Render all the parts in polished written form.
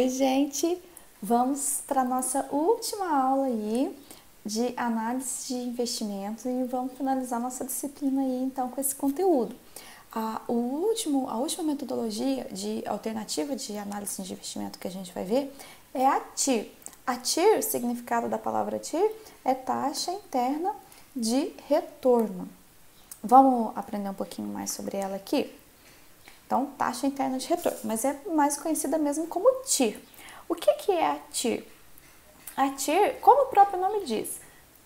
Oi, gente! Vamos para a nossa última aula aí de análise de investimentos e vamos finalizar nossa disciplina aí então com esse conteúdo. A última metodologia de alternativa de análise de investimento que a gente vai ver é a TIR. A TIR, o significado da palavra TIR é taxa interna de retorno. Vamos aprender um pouquinho mais sobre ela aqui? Então, taxa interna de retorno, mas é mais conhecida mesmo como TIR. O que é a TIR? A TIR, como o próprio nome diz,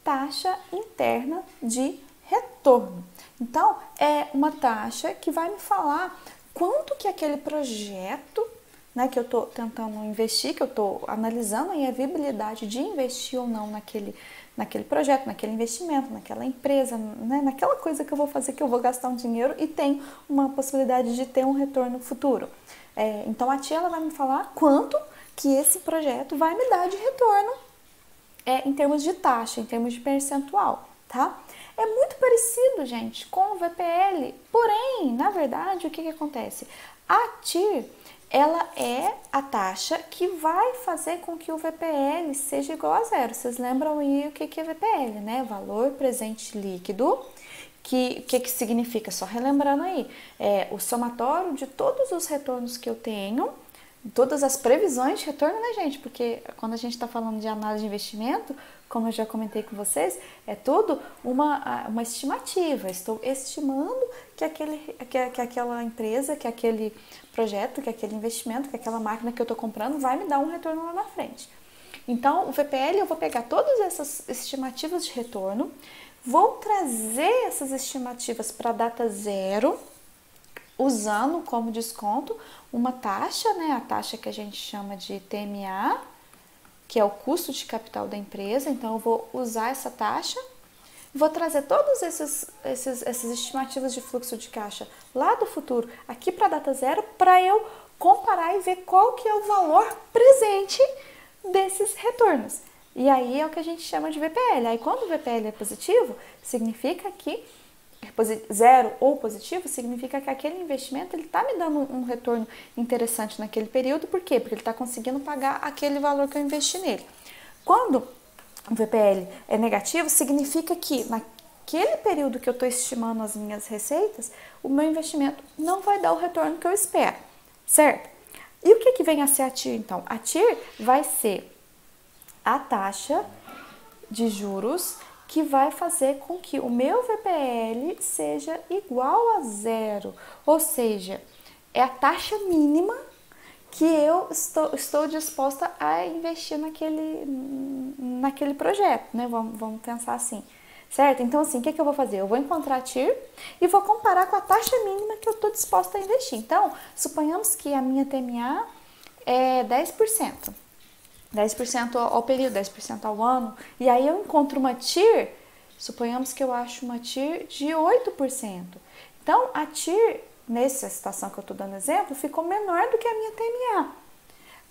taxa interna de retorno. Então, é uma taxa que vai me falar quanto que aquele projeto, né, que eu estou tentando investir, que eu estou analisando aí a viabilidade de investir ou não naquele projeto, naquele investimento, naquela empresa, né, naquela coisa que eu vou fazer, que eu vou gastar um dinheiro e tem uma possibilidade de ter um retorno futuro. Então, a TIR ela vai me falar quanto que esse projeto vai me dar de retorno em termos de taxa, em termos de percentual, tá? É muito parecido, gente, com o VPL, porém, na verdade, o que acontece? A TIR, ela é a taxa que vai fazer com que o VPL seja igual a zero. Vocês lembram aí o que é VPL, né? Valor presente líquido, que significa, só relembrando aí, é o somatório de todos os retornos que eu tenho, todas as previsões de retorno, né, gente? Porque quando a gente está falando de análise de investimento, como eu já comentei com vocês, é tudo uma estimativa. Estou estimando que aquela empresa, que aquele projeto, que aquele investimento, que aquela máquina que eu estou comprando vai me dar um retorno lá na frente. Então, o VPL, eu vou pegar todas essas estimativas de retorno, vou trazer essas estimativas para a data zero, usando como desconto uma taxa, né, a taxa que a gente chama de TMA, que é o custo de capital da empresa. Então, eu vou usar essa taxa, vou trazer todas essas estimativas de fluxo de caixa lá do futuro, aqui para a data zero, para eu comparar e ver qual que é o valor presente desses retornos. E aí é o que a gente chama de VPL. Aí, quando o VPL é positivo, significa que zero ou positivo, significa que aquele investimento ele está me dando um retorno interessante naquele período. Por quê? Porque ele está conseguindo pagar aquele valor que eu investi nele. Quando o VPL é negativo, significa que naquele período que eu estou estimando as minhas receitas, o meu investimento não vai dar o retorno que eu espero, certo? E o que vem a ser a TIR, então? A TIR vai ser a taxa de juros que vai fazer com que o meu VPL seja igual a zero, ou seja, é a taxa mínima que eu estou disposta a investir naquele projeto, né? Vamos pensar assim, certo? Então, assim, o que eu vou fazer? Eu vou encontrar a TIR e vou comparar com a taxa mínima que eu estou disposta a investir. Então, suponhamos que a minha TMA é 10%. 10% ao período, 10% ao ano, e aí eu encontro uma TIR, suponhamos que eu acho uma TIR de 8%. Então, a TIR, nessa situação que eu estou dando exemplo, ficou menor do que a minha TMA.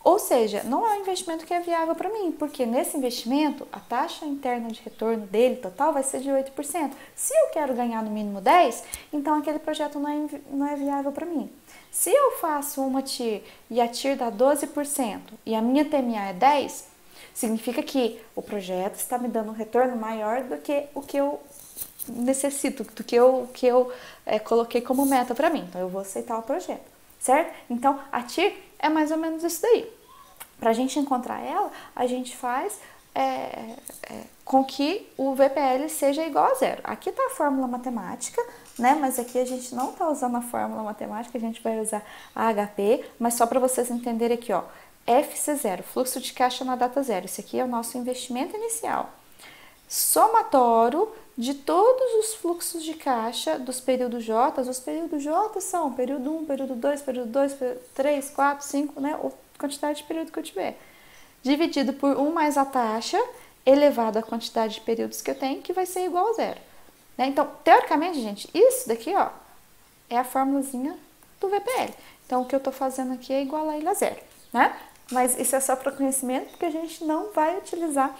Ou seja, não é um investimento que é viável para mim, porque nesse investimento, a taxa interna de retorno dele total vai ser de 8%. Se eu quero ganhar no mínimo 10%, então aquele projeto não é viável para mim. Se eu faço uma TIR e a TIR dá 12% e a minha TMA é 10%, significa que o projeto está me dando um retorno maior do que o que eu necessito, do que eu coloquei como meta para mim. Então, eu vou aceitar o projeto, certo? Então, a TIR é mais ou menos isso daí. Para a gente encontrar ela, a gente faz com que o VPL seja igual a zero. Aqui está a fórmula matemática, né? Mas aqui a gente não está usando a fórmula matemática, a gente vai usar a HP, mas só para vocês entenderem aqui, ó, FC0, fluxo de caixa na data zero. Esse aqui é o nosso investimento inicial. Somatório de todos os fluxos de caixa dos períodos J. Os períodos J são período 1, período 2, período 3, 4, 5, né? A quantidade de período que eu tiver. Dividido por 1 mais a taxa, elevado à quantidade de períodos que eu tenho, que vai ser igual a zero. Né? Então, teoricamente, gente, isso daqui, ó, é a formulazinha do VPL. Então, o que eu estou fazendo aqui é igual a ele a zero, né? Mas isso é só para conhecimento, porque a gente não vai utilizar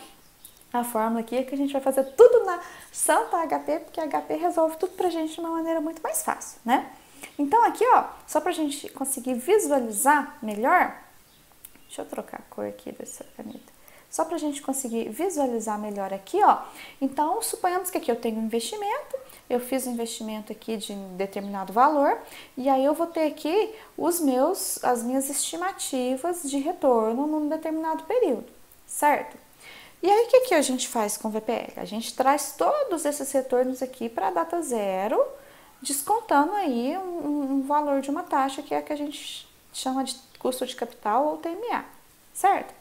a fórmula aqui, que a gente vai fazer tudo na santa HP, porque a HP resolve tudo pra gente de uma maneira muito mais fácil, né? Então, aqui, ó, só pra gente conseguir visualizar melhor, Deixa eu trocar a cor aqui dessa caneta. Só para a gente conseguir visualizar melhor aqui, ó. Então, suponhamos que aqui eu tenho um investimento, eu fiz um investimento aqui de determinado valor, e aí eu vou ter aqui as minhas estimativas de retorno num determinado período, certo? E aí, o que a gente faz com o VPL? A gente traz todos esses retornos aqui para a data zero, descontando aí um valor de uma taxa que é a que a gente chama de custo de capital ou TMA, certo?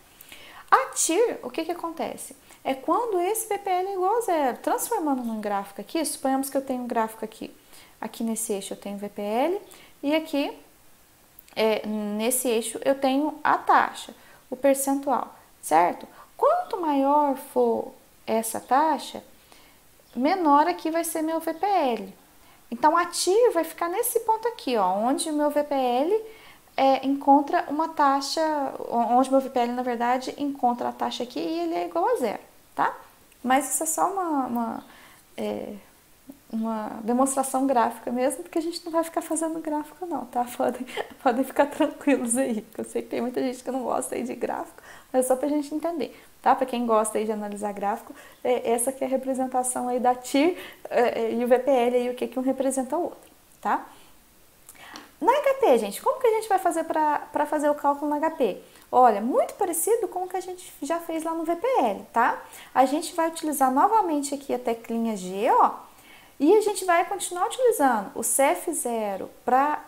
A TIR, o que acontece? É quando esse VPL é igual a zero. Transformando num gráfico aqui, suponhamos que eu tenho um gráfico aqui nesse eixo eu tenho VPL e aqui nesse eixo eu tenho a taxa, o percentual, certo? Quanto maior for essa taxa, menor aqui vai ser meu VPL. Então a TIR vai ficar nesse ponto aqui, ó, onde o meu VPL encontra uma taxa, onde meu VPL, na verdade, encontra a taxa aqui e ele é igual a zero, tá? Mas isso é só uma demonstração gráfica mesmo, porque a gente não vai ficar fazendo gráfico não, tá? Podem ficar tranquilos aí, porque eu sei que tem muita gente que não gosta aí de gráfico, mas é só pra gente entender, tá? Pra quem gosta aí de analisar gráfico, essa aqui é a representação aí da TIR e o VPL aí, o que um representa o outro, tá? Na HP, gente, como que a gente vai fazer para fazer o cálculo na HP? Olha, muito parecido com o que a gente já fez lá no VPL, tá? A gente vai utilizar novamente aqui a teclinha G, ó, e a gente vai continuar utilizando o CF0 para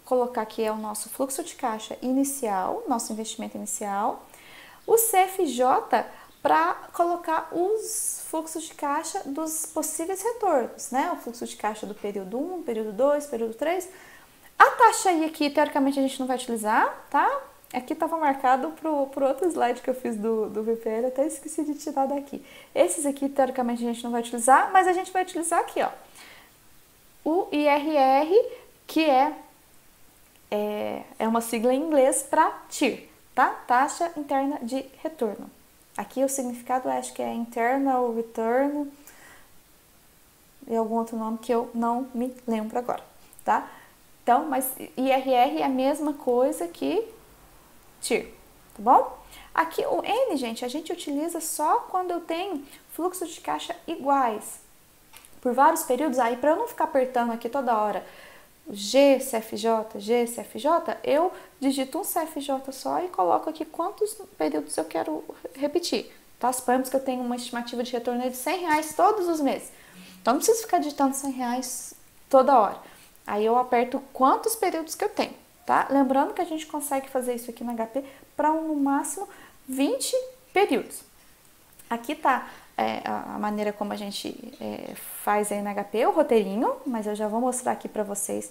colocar aqui o nosso fluxo de caixa inicial, nosso investimento inicial, o CFJ para colocar os fluxos de caixa dos possíveis retornos, né? O fluxo de caixa do período 1, período 2, período 3. A taxa aí aqui, teoricamente, a gente não vai utilizar, tá? Aqui estava marcado pro outro slide que eu fiz do VPL, até esqueci de tirar daqui. Esses aqui, teoricamente, a gente não vai utilizar, mas a gente vai utilizar aqui, ó. O IRR, que é uma sigla em inglês para TIR, tá? Taxa Interna de Retorno. Aqui o significado acho que é Internal Return e algum outro nome que eu não me lembro agora, tá? Então, mas IRR é a mesma coisa que TIR, tá bom? Aqui o N, gente, a gente utiliza só quando eu tenho fluxos de caixa iguais por vários períodos. Aí, para eu não ficar apertando aqui toda hora G, CFJ, eu digito um CFJ só e coloco aqui quantos períodos eu quero repetir, tá? Suponhamos que eu tenho uma estimativa de retorno de R$100 todos os meses. Então, não preciso ficar digitando R$100 toda hora. Aí eu aperto quantos períodos que eu tenho, tá? Lembrando que a gente consegue fazer isso aqui no HP para no máximo 20 períodos. Aqui tá a maneira como a gente faz aí no HP, o roteirinho, mas eu já vou mostrar aqui para vocês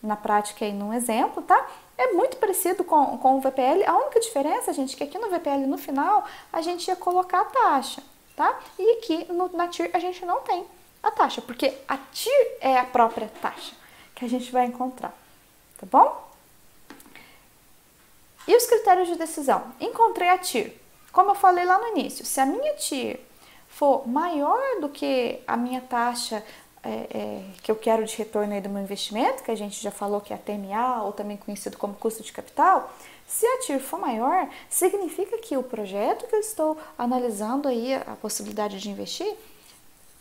na prática aí num exemplo, tá? É muito parecido com o VPL, a única diferença, gente, é que aqui no VPL, no final, a gente ia colocar a taxa, tá? E aqui na TIR a gente não tem a taxa, porque a TIR é a própria taxa que a gente vai encontrar, tá bom? E os critérios de decisão? Encontrei a TIR. Como eu falei lá no início, se a minha TIR for maior do que a minha taxa que eu quero de retorno aí do meu investimento, que a gente já falou que é a TMA, ou também conhecido como custo de capital, se a TIR for maior, significa que o projeto que eu estou analisando aí, a possibilidade de investir,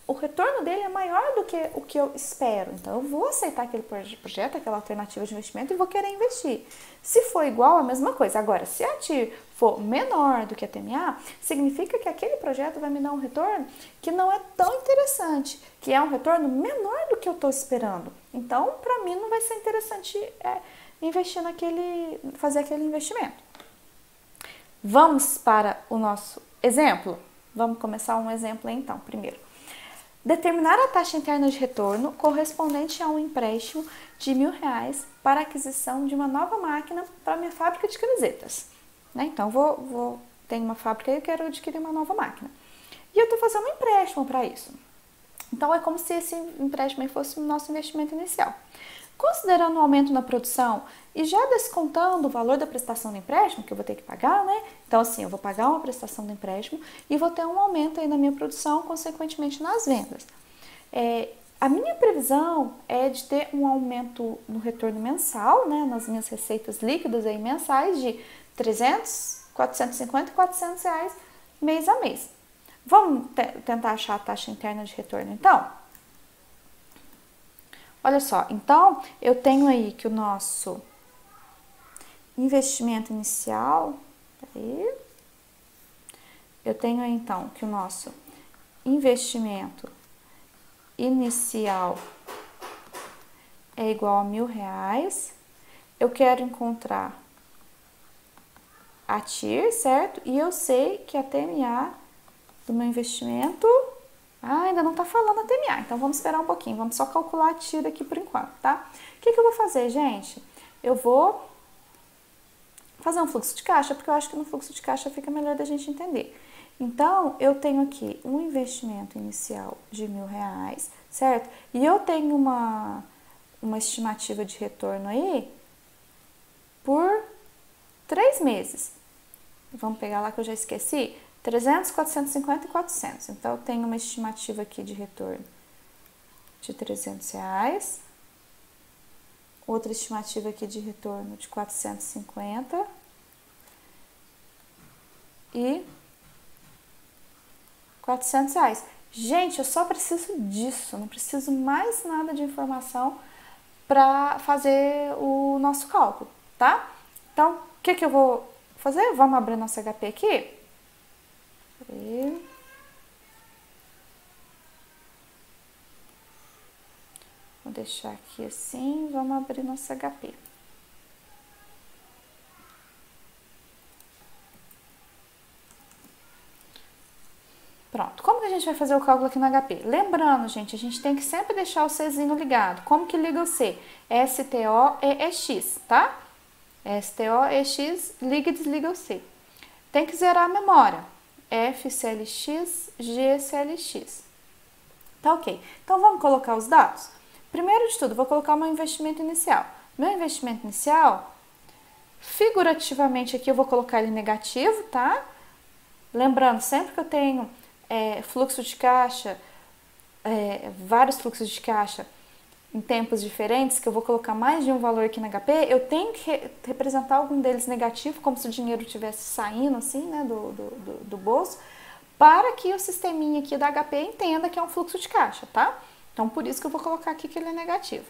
o retorno dele é maior do que o que eu espero. Então, eu vou aceitar aquele projeto, aquela alternativa de investimento e vou querer investir. Se for igual, a mesma coisa. Agora, se a TIR for menor do que a TMA, significa que aquele projeto vai me dar um retorno que não é tão interessante, que é um retorno menor do que eu estou esperando. Então, para mim, não vai ser interessante investir fazer aquele investimento. Vamos para o nosso exemplo? Vamos começar um exemplo aí, então, primeiro. Determinar a taxa interna de retorno correspondente a um empréstimo de R$1.000 para aquisição de uma nova máquina para minha fábrica de camisetas. Né? Então, tenho uma fábrica e eu quero adquirir uma nova máquina. E eu estou fazendo um empréstimo para isso. Então, é como se esse empréstimo fosse o nosso investimento inicial. Considerando o aumento na produção e já descontando o valor da prestação do empréstimo, que eu vou ter que pagar, né? Então, assim, eu vou pagar uma prestação do empréstimo e vou ter um aumento aí na minha produção, consequentemente nas vendas. A minha previsão é de ter um aumento no retorno mensal, né, nas minhas receitas líquidas aí mensais de 300, 450 e 400 reais mês a mês. Vamos tentar achar a taxa interna de retorno, então? Olha só, então eu tenho aí que o nosso investimento inicial, eu tenho aí então que o nosso investimento inicial é igual a R$1.000. Eu quero encontrar a TIR, certo? E eu sei que a TMA do meu investimento, ainda não tá falando a TMA, então vamos esperar um pouquinho, vamos só calcular a TIR aqui por enquanto, tá? O que eu vou fazer, gente? Eu vou fazer um fluxo de caixa, porque eu acho que no fluxo de caixa fica melhor da gente entender. Então, eu tenho aqui um investimento inicial de R$1.000, certo? E eu tenho uma estimativa de retorno aí por 3 meses. Vamos pegar lá que eu já esqueci. 300, 450 e 400. Então, eu tenho uma estimativa aqui de retorno de R$300. Outra estimativa aqui de retorno de 450. E R$400. Gente, eu só preciso disso, não preciso mais nada de informação para fazer o nosso cálculo, tá? Então, o que eu vou fazer? Vamos abrir nosso HP aqui. Vou deixar aqui assim, vamos abrir nosso HP. Pronto, como que a gente vai fazer o cálculo aqui no HP? Lembrando, gente, a gente tem que sempre deixar o Czinho ligado. Como que liga o C? STO-EX, tá? STO-EX, liga e desliga o C. Tem que zerar a memória. FCLX, GCLX. Tá ok. Então, vamos colocar os dados? Primeiro de tudo, vou colocar o meu investimento inicial. Meu investimento inicial, figurativamente aqui eu vou colocar ele negativo, tá? Lembrando, sempre que eu tenho fluxo de caixa, vários fluxos de caixa em tempos diferentes, que eu vou colocar mais de um valor aqui no HP, eu tenho que representar algum deles negativo, como se o dinheiro estivesse saindo assim, né, do bolso, para que o sisteminha aqui da HP entenda que é um fluxo de caixa, tá? Então, por isso que eu vou colocar aqui que ele é negativo.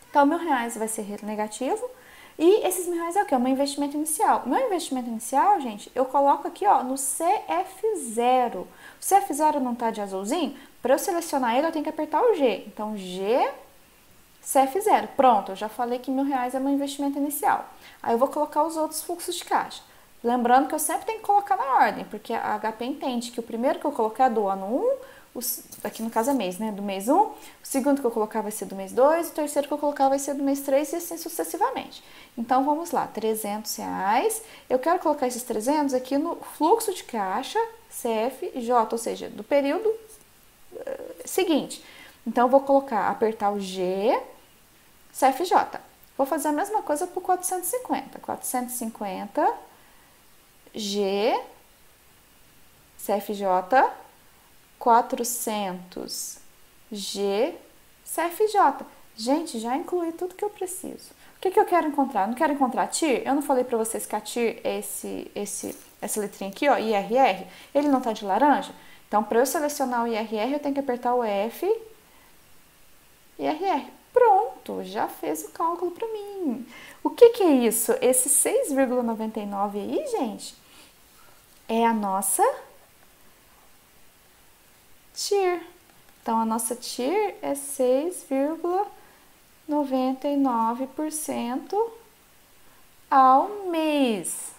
Então, R$1.000 vai ser negativo. E esses R$1.000 é o quê? É o meu investimento inicial. O meu investimento inicial, gente, eu coloco aqui, ó, no CF0. O CF0 não tá de azulzinho? Para eu selecionar ele, eu tenho que apertar o G. Então, G, CF0. Pronto, eu já falei que R$1.000 é meu investimento inicial. Aí eu vou colocar os outros fluxos de caixa. Lembrando que eu sempre tenho que colocar na ordem, porque a HP entende que o primeiro que eu colocar é do ano 1, aqui no caso é mês, né? Do mês 1, o segundo que eu colocar vai ser do mês 2, o terceiro que eu colocar vai ser do mês 3 e assim sucessivamente. Então, vamos lá, R$300. Eu quero colocar esses 300 aqui no fluxo de caixa CFJ, ou seja, do período seguinte. Então, eu vou colocar, apertar o G, CFJ. Vou fazer a mesma coisa para o 450. 450, G, CFJ, 400, G, CFJ. Gente, já incluí tudo que eu preciso. O que eu quero encontrar? Não quero encontrar TIR? Eu não falei para vocês que a TIR é essa letrinha aqui, ó, IRR? Ele não tá de laranja? Então, para eu selecionar o IRR, eu tenho que apertar o F, IRR. Pronto, já fez o cálculo para mim. O que é isso? Esse 6,99 aí, gente, é a nossa TIR. Então, a nossa TIR é 6,99% ao mês.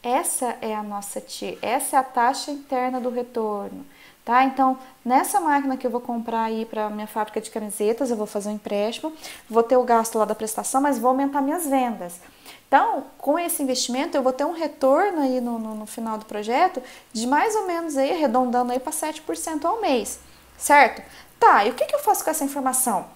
Essa é a nossa TIR, essa é a taxa interna do retorno, tá? Então, nessa máquina que eu vou comprar aí para minha fábrica de camisetas, eu vou fazer um empréstimo, vou ter o gasto lá da prestação, mas vou aumentar minhas vendas. Então, com esse investimento, eu vou ter um retorno aí no final do projeto de mais ou menos aí, arredondando aí para 7% ao mês, certo? Tá, e o que eu faço com essa informação?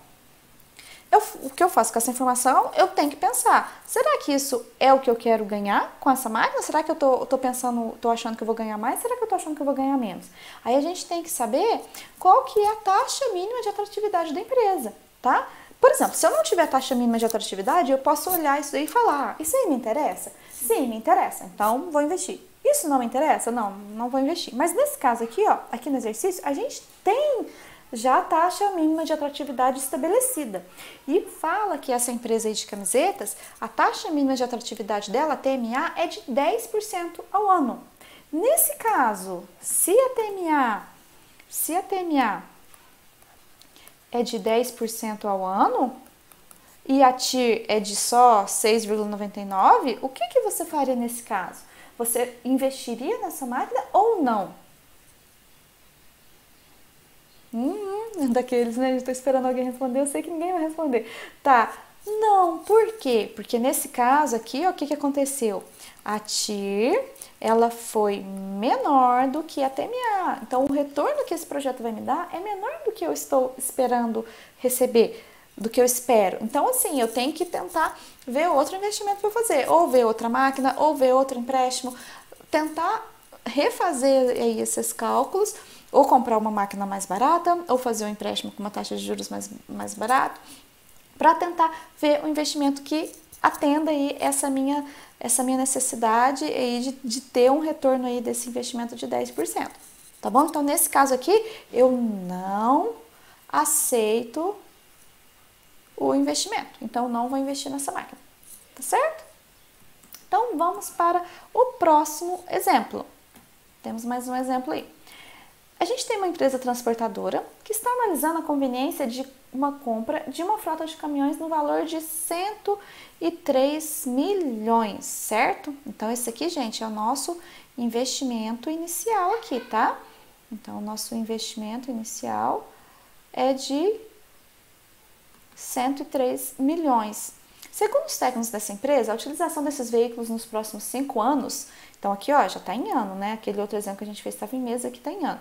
O que eu faço com essa informação, eu tenho que pensar, será que isso é o que eu quero ganhar com essa máquina? Será que eu tô pensando, tô achando que eu vou ganhar mais? Será que eu tô achando que eu vou ganhar menos? Aí a gente tem que saber qual que é a taxa mínima de atratividade da empresa, tá? Por exemplo, se eu não tiver taxa mínima de atratividade, eu posso olhar isso daí e falar, isso aí me interessa? Sim, me interessa, então vou investir. Isso não me interessa? Não, não vou investir. Mas nesse caso aqui, ó, aqui no exercício, a gente tem já a taxa mínima de atratividade estabelecida. E fala que essa empresa aí de camisetas, a taxa mínima de atratividade dela, a TMA, é de 10% ao ano. Nesse caso, se a TMA é de 10% ao ano e a TIR é de só 6,99, o que você faria nesse caso? Você investiria nessa máquina ou não? Daqueles, né? Eu tô esperando alguém responder, eu sei que ninguém vai responder. Tá, não, por quê? Porque nesse caso aqui, ó, o que aconteceu? A TIR, ela foi menor do que a TMA. Então, o retorno que esse projeto vai me dar é menor do que eu estou esperando receber, do que eu espero. Então, assim, eu tenho que tentar ver outro investimento para fazer, ou ver outra máquina, ou ver outro empréstimo, tentar refazer aí esses cálculos, ou comprar uma máquina mais barata, ou fazer um empréstimo com uma taxa de juros mais barato, para tentar ver um investimento que atenda aí essa minha necessidade aí de ter um retorno aí desse investimento de 10%. Tá bom? Então, nesse caso aqui, eu não aceito o investimento. Então, não vou investir nessa máquina. Tá certo? Então, vamos para o próximo exemplo. Temos mais um exemplo aí. A gente tem uma empresa transportadora que está analisando a conveniência de uma compra de uma frota de caminhões no valor de 103 milhões, certo? Então, esse aqui, gente, é o nosso investimento inicial aqui, tá? Então, o nosso investimento inicial é de 103 milhões. Segundo os técnicos dessa empresa, a utilização desses veículos nos próximos 5 anos, então aqui ó, já está em ano, né? Aquele outro exemplo que a gente fez estava em mês, aqui está em ano.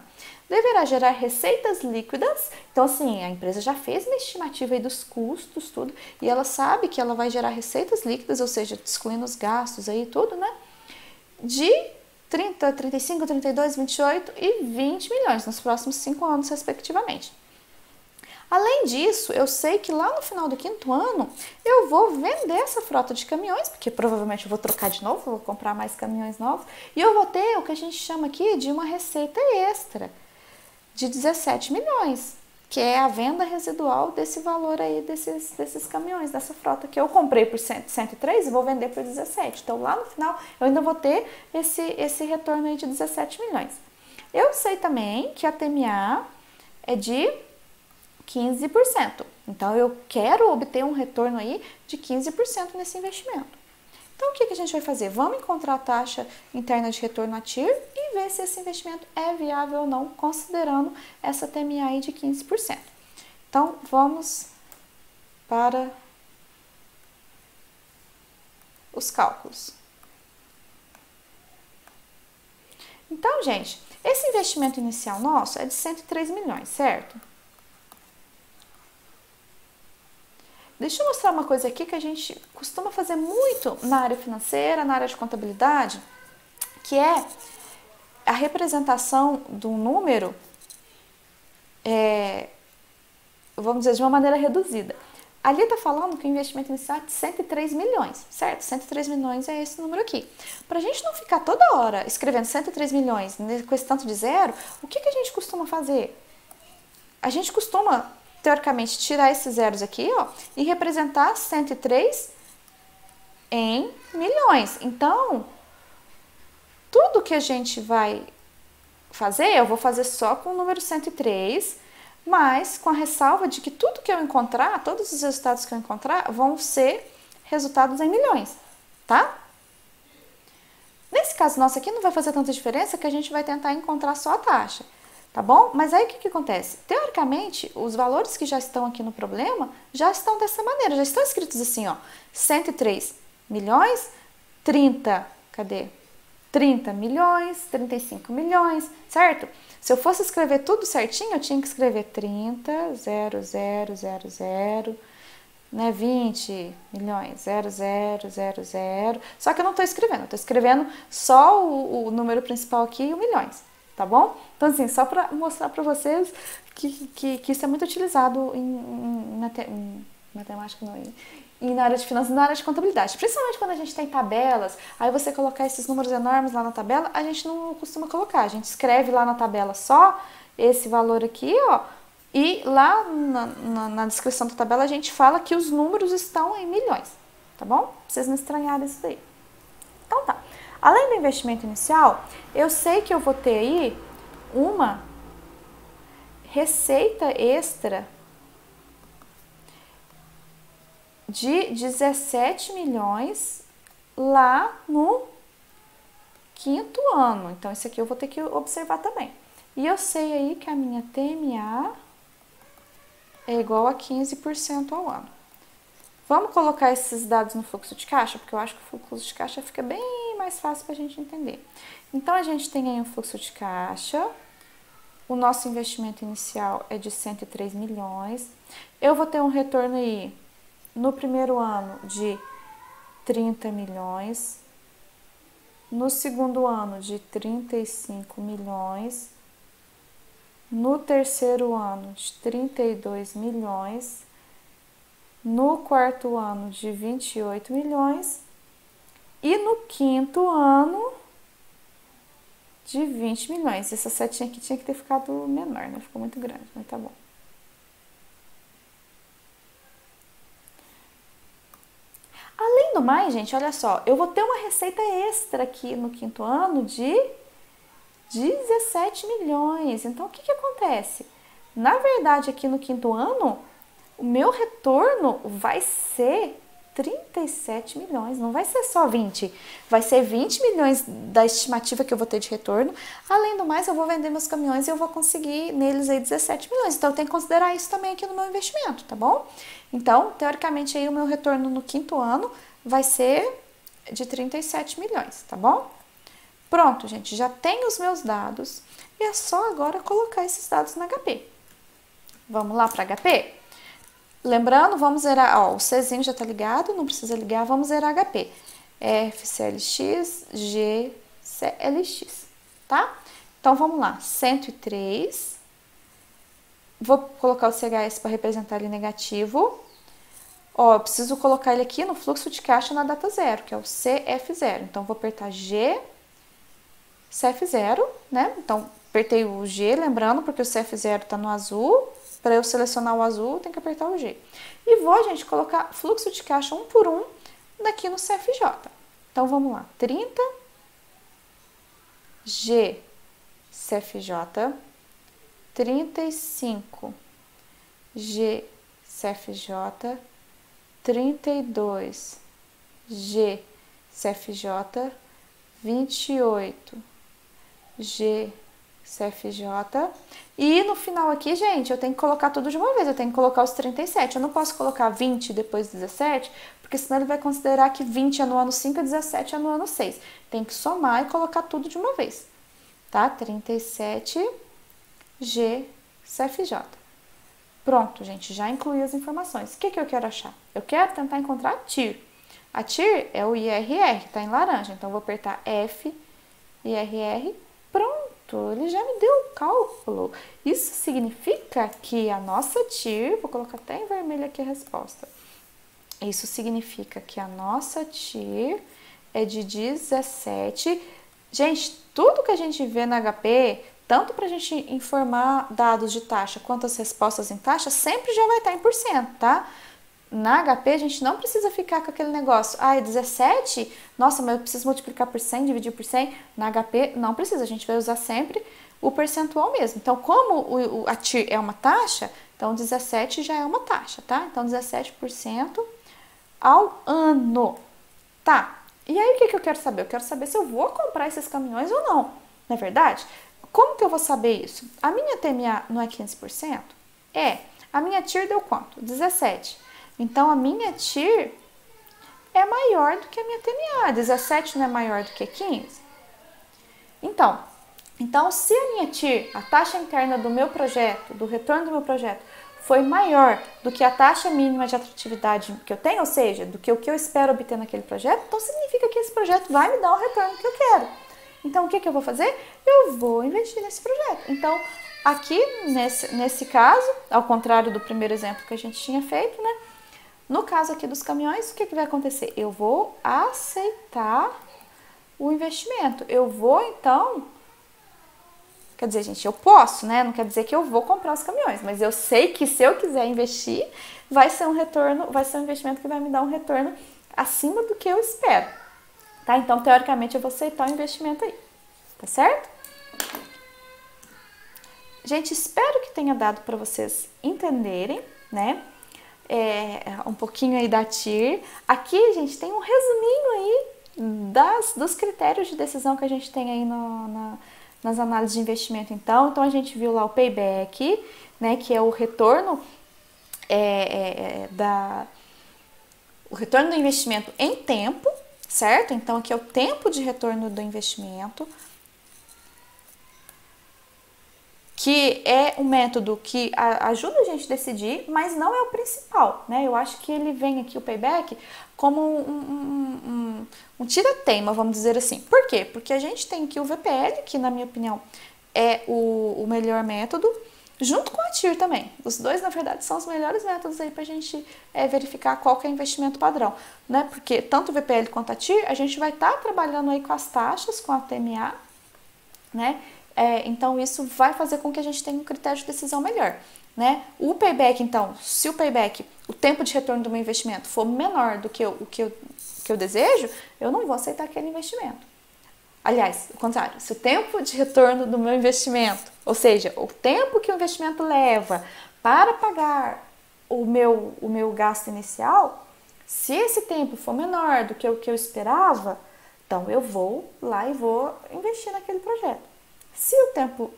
Deverá gerar receitas líquidas, então assim, a empresa já fez uma estimativa aí dos custos, tudo, e ela sabe que ela vai gerar receitas líquidas, ou seja, excluindo os gastos aí, tudo, né? De 30, 35, 32, 28 e 20 milhões nos próximos 5 anos, respectivamente. Além disso, eu sei que lá no final do 5º ano eu vou vender essa frota de caminhões, porque provavelmente eu vou trocar de novo, vou comprar mais caminhões novos, e eu vou ter o que a gente chama aqui de uma receita extra de 17 milhões, que é a venda residual desse valor aí desses caminhões, dessa frota que eu comprei por 103 e vou vender por 17. Então lá no final eu ainda vou ter esse retorno aí de 17 milhões. Eu sei também que a TMA é de 15%. Então, eu quero obter um retorno aí de 15% nesse investimento. Então, o que a gente vai fazer? Vamos encontrar a taxa interna de retorno a TIR e ver se esse investimento é viável ou não, considerando essa TMA aí de 15%. Então, vamos para os cálculos. Então, gente, esse investimento inicial nosso é de 103 milhões, certo? Deixa eu mostrar uma coisa aqui que a gente costuma fazer muito na área financeira, na área de contabilidade, que é a representação do número, vamos dizer, de uma maneira reduzida. Ali está falando que o investimento inicial é de 103 milhões, certo? 103 milhões é esse número aqui. Para a gente não ficar toda hora escrevendo 103 milhões com esse tanto de zero, o que a gente costuma fazer? A gente costuma teoricamente, tirar esses zeros aqui, ó, e representar 103 em milhões. Então, tudo que a gente vai fazer, eu vou fazer só com o número 103, mas com a ressalva de que tudo que eu encontrar, todos os resultados que eu encontrar, vão ser resultados em milhões, tá? Nesse caso nosso aqui, não vai fazer tanta diferença que a gente vai tentar encontrar só a taxa. Tá bom? Mas aí o que acontece? Teoricamente, os valores que já estão aqui no problema já estão dessa maneira, já estão escritos assim, ó, 103 milhões, 30 milhões, 35 milhões, certo? Se eu fosse escrever tudo certinho, eu tinha que escrever 30, 0, 0, 0, 0, né, 20 milhões, 0000, só que eu não estou escrevendo, eu estou escrevendo só o número principal aqui e o milhões, tá bom? Então, assim, só para mostrar para vocês que isso é muito utilizado em matemática, não, e na área de finanças, na área de contabilidade, principalmente quando a gente tem tabelas, aí você colocar esses números enormes lá na tabela, a gente não costuma colocar, a gente escreve lá na tabela só esse valor aqui, ó, e lá na descrição da tabela a gente fala que os números estão em milhões, tá bom? Pra vocês não estranharem isso daí. Então tá. Além do investimento inicial, eu sei que eu vou ter aí uma receita extra de 17 milhões lá no quinto ano. Então, isso aqui eu vou ter que observar também. E eu sei aí que a minha TMA é igual a 15% ao ano. Vamos colocar esses dados no fluxo de caixa, porque eu acho que o fluxo de caixa fica bem mais fácil para a gente entender. Então, a gente tem aí um fluxo de caixa, o nosso investimento inicial é de 103 milhões, eu vou ter um retorno aí no primeiro ano de 30 milhões, no segundo ano de 35 milhões, no terceiro ano de 32 milhões, no quarto ano de 28 milhões e no quinto ano de 20 milhões. Essa setinha aqui tinha que ter ficado menor, né? Ficou muito grande, mas tá bom. Além do mais, gente, olha só, eu vou ter uma receita extra aqui no quinto ano de 17 milhões. Então, o que acontece? Na verdade, aqui no quinto ano, o meu retorno vai ser 37 milhões, não vai ser só 20. Vai ser 20 milhões da estimativa que eu vou ter de retorno. Além do mais, eu vou vender meus caminhões e eu vou conseguir neles aí 17 milhões. Então, eu tenho que considerar isso também aqui no meu investimento, tá bom? Então, teoricamente, aí o meu retorno no quinto ano vai ser de 37 milhões, tá bom? Pronto, gente, já tenho os meus dados e é só agora colocar esses dados na HP. Vamos lá para HP? Lembrando, vamos zerar, ó, o Czinho já tá ligado, não precisa ligar, vamos zerar HP. FCLX, GCLX, tá? Então, vamos lá, 103, vou colocar o CHS para representar ele negativo. Ó, eu preciso colocar ele aqui no fluxo de caixa na data zero, que é o CF0. Então, vou apertar G, CF0, né? Então, apertei o G, lembrando, porque o CF0 tá no azul. Para eu selecionar o azul, tem que apertar o G. E vou, gente, colocar fluxo de caixa um por um daqui no CFJ. Então, vamos lá. 30, G, CFJ, 35, G, CFJ, 32, G, CFJ, 28, G, CFJ. E no final aqui, gente, eu tenho que colocar tudo de uma vez. Eu tenho que colocar os 37. Eu não posso colocar 20 depois 17, porque senão ele vai considerar que 20 é no ano 5 e 17 é no ano 6. Tem que somar e colocar tudo de uma vez. Tá? 37, G, CFJ. Pronto, gente, já incluí as informações. O que eu quero achar? Eu quero tentar encontrar a TIR. A TIR é o IRR, tá em laranja. Então, eu vou apertar F, IRR, pronto. Ele já me deu o cálculo. Isso significa que a nossa TIR, vou colocar até em vermelho aqui a resposta. Isso significa que a nossa TIR é de 17. Gente, tudo que a gente vê na HP, tanto para a gente informar dados de taxa quanto as respostas em taxa, sempre já vai estar em porcento, tá? Na HP, a gente não precisa ficar com aquele negócio, é 17? Nossa, mas eu preciso multiplicar por 100, dividir por 100. Na HP, não precisa, a gente vai usar sempre o percentual mesmo. Então, como a TIR é uma taxa, então 17 já é uma taxa, tá? Então, 17% ao ano. Tá, e aí o que eu quero saber? Eu quero saber se eu vou comprar esses caminhões ou não, não é verdade? Como que eu vou saber isso? A minha TMA não é 15%? É. A minha TIR deu quanto? 17%. Então, a minha TIR é maior do que a minha TMA. 17 não é maior do que 15? Então, se a minha TIR, a taxa interna do meu projeto, do retorno do meu projeto, foi maior do que a taxa mínima de atratividade que eu tenho, ou seja, do que o que eu espero obter naquele projeto, então significa que esse projeto vai me dar o retorno que eu quero. Então, o que eu vou fazer? Eu vou investir nesse projeto. Então, aqui, nesse caso, ao contrário do primeiro exemplo que a gente tinha feito, né? No caso aqui dos caminhões, o que vai acontecer? Eu vou aceitar o investimento. Eu vou, então... Quer dizer, gente, eu posso, né? Não quer dizer que eu vou comprar os caminhões, mas eu sei que se eu quiser investir, vai ser um retorno, vai ser um investimento que vai me dar um retorno acima do que eu espero. Tá? Então, teoricamente, eu vou aceitar o investimento aí. Tá certo? Gente, espero que tenha dado para vocês entenderem, né? Um pouquinho aí da TIR. Aqui, gente, tem um resuminho aí dos critérios de decisão que a gente tem aí nas análises de investimento. Então, a gente viu lá o payback, né? Que é o retorno o retorno do investimento em tempo, certo? Então, aqui é o tempo de retorno do investimento, que é um método que ajuda a gente a decidir, mas não é o principal, né? Eu acho que ele vem aqui, o payback, como um tira-teima, vamos dizer assim. Por quê? Porque a gente tem aqui o VPL, que na minha opinião é o melhor método, junto com a TIR também. Os dois, na verdade, são os melhores métodos aí pra gente verificar qual que é o investimento padrão, né? Porque tanto o VPL quanto a TIR, a gente vai estar trabalhando aí com as taxas, com a TMA, né? Então, isso vai fazer com que a gente tenha um critério de decisão melhor, né? O payback, então, se o payback, o tempo de retorno do meu investimento for menor do que o que eu desejo, eu não vou aceitar aquele investimento. Aliás, o contrário, se o tempo de retorno do meu investimento, ou seja, o tempo que o investimento leva para pagar o meu gasto inicial, se esse tempo for menor do que o que eu esperava, então eu vou lá e vou investir naquele projeto. Se o tempo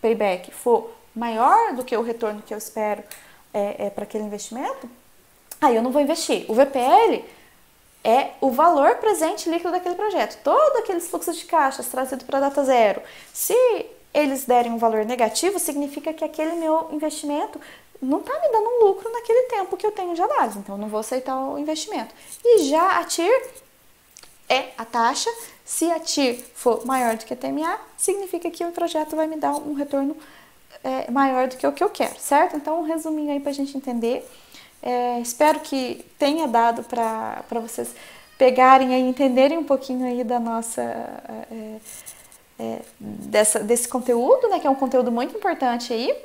payback for maior do que o retorno que eu espero para aquele investimento, aí eu não vou investir. O VPL é o valor presente líquido daquele projeto. Todos aqueles fluxos de caixas trazidos para a data zero, se eles derem um valor negativo, significa que aquele meu investimento não está me dando um lucro naquele tempo que eu tenho de análise. Então, eu não vou aceitar o investimento. E já a TIR é a taxa. Se a TIR for maior do que a TMA, significa que o projeto vai me dar um retorno maior do que o que eu quero, certo? Então, um resuminho aí para a gente entender. Espero que tenha dado para vocês pegarem e entenderem um pouquinho aí da nossa desse conteúdo, né? Que é um conteúdo muito importante aí.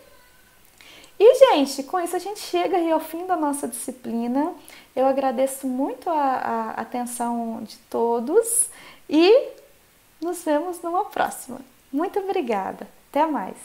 E, gente, com isso a gente chega aí ao fim da nossa disciplina. Eu agradeço muito a atenção de todos e nos vemos numa próxima. Muito obrigada. Até mais.